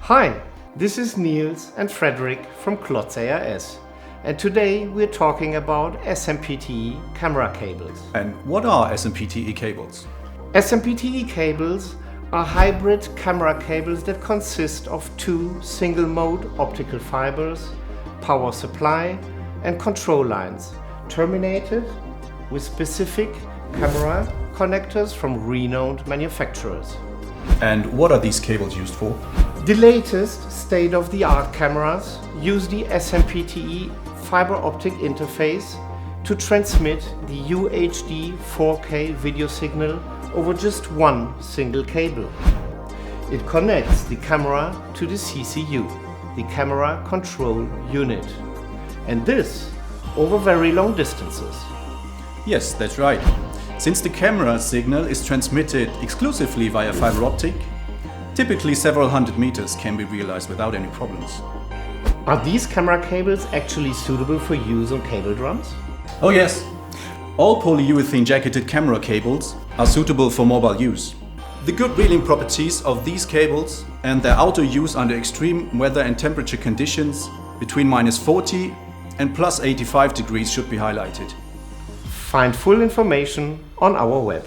Hi, this is Niels and Frederick from Klotz ARS, and today we're talking about SMPTE camera cables. And what are SMPTE cables? SMPTE cables are hybrid camera cables that consist of two single-mode optical fibers, power supply and control lines, terminated with specific camera connectors from renowned manufacturers. And what are these cables used for? The latest state-of-the-art cameras use the SMPTE fiber optic interface to transmit the UHD 4K video signal over just one single cable. It connects the camera to the CCU, the camera control unit, and this over very long distances. Yes, that's right. Since the camera signal is transmitted exclusively via fiber optic, typically several hundred meters can be realized without any problems. Are these camera cables actually suitable for use on cable drums? Oh yes, all polyurethane jacketed camera cables are suitable for mobile use. The good reeling properties of these cables and their outdoor use under extreme weather and temperature conditions between -40 and +85 degrees should be highlighted. Find full information on our web.